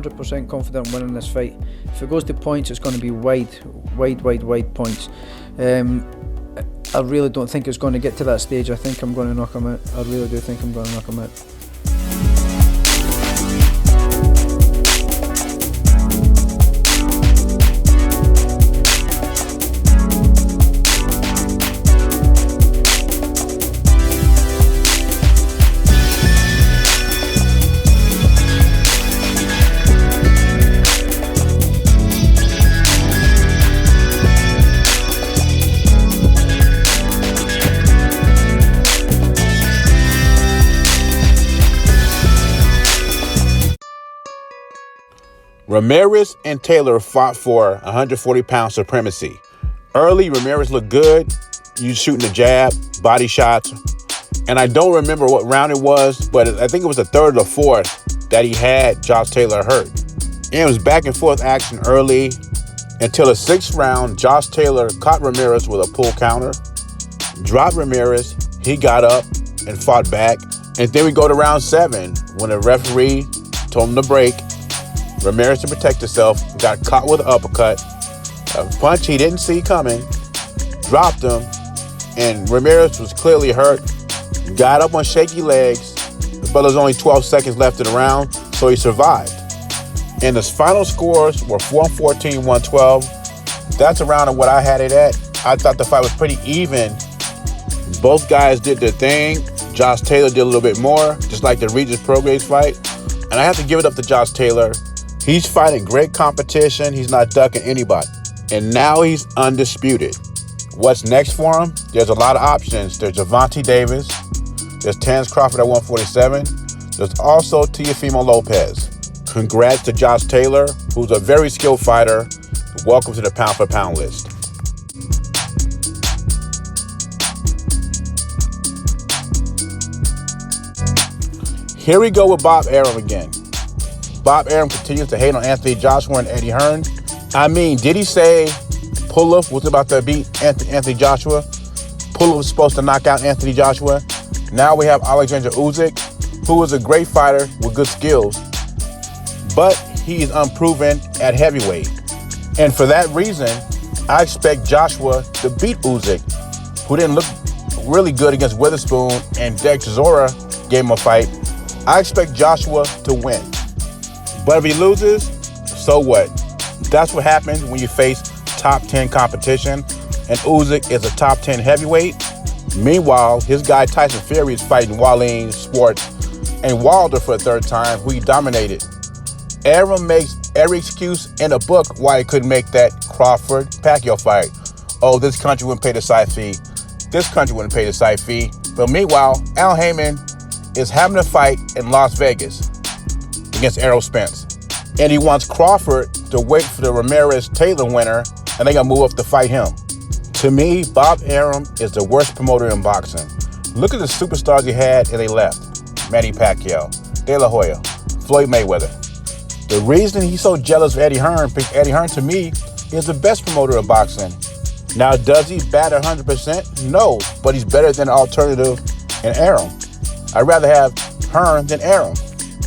100% confident winning this fight. If it goes to points, it's going to be wide points. I really don't think it's going to get to that stage. I think I'm going to knock him out. I really do think I'm going to knock him out. Ramirez and Taylor fought for 140-pound supremacy. Early, Ramirez looked good. He was shooting the jab, body shots. And I don't remember what round it was, but I think it was the third or fourth that he had Josh Taylor hurt. And it was back and forth action early until the sixth round. Josh Taylor caught Ramirez with a pull counter, dropped Ramirez. He got up and fought back. And then we go to round 7 when the referee told him to break. Ramirez, to protect himself, got caught with an uppercut. A punch he didn't see coming, dropped him, and Ramirez was clearly hurt. Got up on shaky legs, but there's only 12 seconds left in the round, so he survived. And the final scores were 4-14, 112. That's around what I had it at. I thought the fight was pretty even. Both guys did their thing. Josh Taylor did a little bit more, just like the Regis Prograis fight. And I have to give it up to Josh Taylor. He's fighting great competition. He's not ducking anybody. And now he's undisputed. What's next for him? There's a lot of options. There's Gervonta Davis. There's Terence Crawford at 147. There's also Teofimo Lopez. Congrats to Josh Taylor, who's a very skilled fighter. Welcome to the pound-for-pound list. Here we go with Bob Arum again. Bob Arum continues to hate on Anthony Joshua and Eddie Hearn. I mean, did he say Puloff was about to beat Anthony Joshua? Puloff was supposed to knock out Anthony Joshua. Now we have Alexander Usyk, who is a great fighter with good skills, but he is unproven at heavyweight. And for that reason, I expect Joshua to beat Usyk, who didn't look really good against Witherspoon, and Derek Chisora gave him a fight. I expect Joshua to win. But if he loses, so what? That's what happens when you face top 10 competition, and Usyk is a top 10 heavyweight. Meanwhile, his guy Tyson Fury is fighting Wallin, Schwartz, and Wilder for the third time, who he dominated. Arum makes every excuse in a book why he couldn't make that Crawford-Pacquiao fight. Oh, this country wouldn't pay the side fee. This country wouldn't pay the side fee. But meanwhile, Al Heyman is having a fight in Las Vegas against Errol Spence. And he wants Crawford to wait for the Ramirez-Taylor winner, and they're going to move up to fight him. To me, Bob Arum is the worst promoter in boxing. Look at the superstars he had and they left. Manny Pacquiao, De La Hoya, Floyd Mayweather. The reason he's so jealous of Eddie Hearn, because Eddie Hearn, to me, is the best promoter in boxing. Now, does he bat 100%? No, but he's better than alternative in Arum. I'd rather have Hearn than Arum.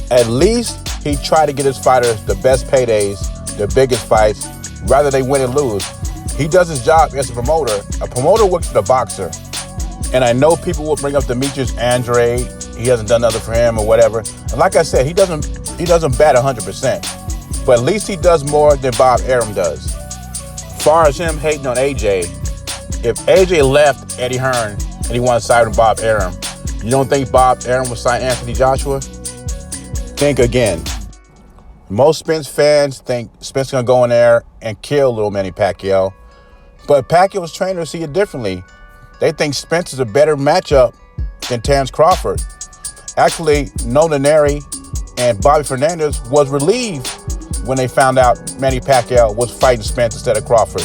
At least he tried to get his fighters the best paydays, the biggest fights, rather they win and lose. He does his job as a promoter. A promoter works for the boxer. And I know people will bring up Demetrius Andrade. He hasn't done nothing for him or whatever. And like I said, he doesn't bat 100%. But at least he does more than Bob Arum does. As far as him hating on AJ, if AJ left Eddie Hearn and he wanted to side with Bob Arum, you don't think Bob Arum would sign Anthony Joshua? Think again. Most Spence fans think Spence is going to go in there and kill little Manny Pacquiao. But Pacquiao's trainers see it differently. They think Spence is a better matchup than Terence Crawford. Actually, Nolan Neri and Bobby Fernandez was relieved when they found out Manny Pacquiao was fighting Spence instead of Crawford.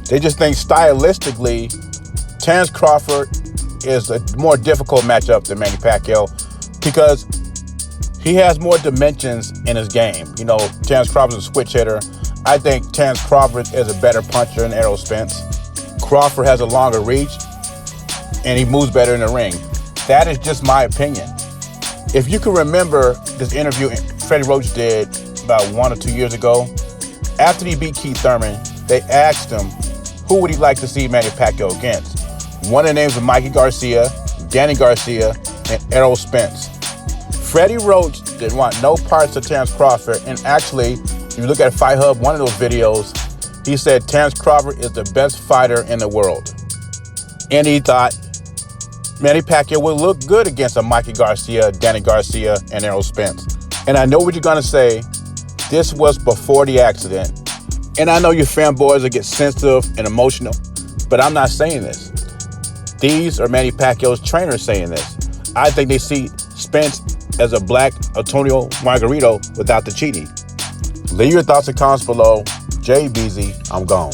They just think stylistically, Terence Crawford is a more difficult matchup than Manny Pacquiao because he has more dimensions in his game. You know, Terence Crawford's a switch hitter. I think Terence Crawford is a better puncher than Errol Spence. Crawford has a longer reach, and he moves better in the ring. That is just my opinion. If you can remember this interview Freddie Roach did about 1 or 2 years ago. After he beat Keith Thurman, they asked him who would he like to see Manny Pacquiao against. One of the names was Mikey Garcia, Danny Garcia, and Errol Spence. Freddie Roach didn't want no parts of Terrence Crawford, and actually, if you look at Fight Hub, one of those videos, he said Terrence Crawford is the best fighter in the world. And he thought Manny Pacquiao would look good against a Mikey Garcia, Danny Garcia, and Errol Spence. And I know what you're gonna say. This was before the accident. And I know your fanboys will get sensitive and emotional, but I'm not saying this. These are Manny Pacquiao's trainers saying this. I think they see Spence as a black Antonio Margarito without the cheating. Leave your thoughts and comments below. Jay Beezy, I'm gone.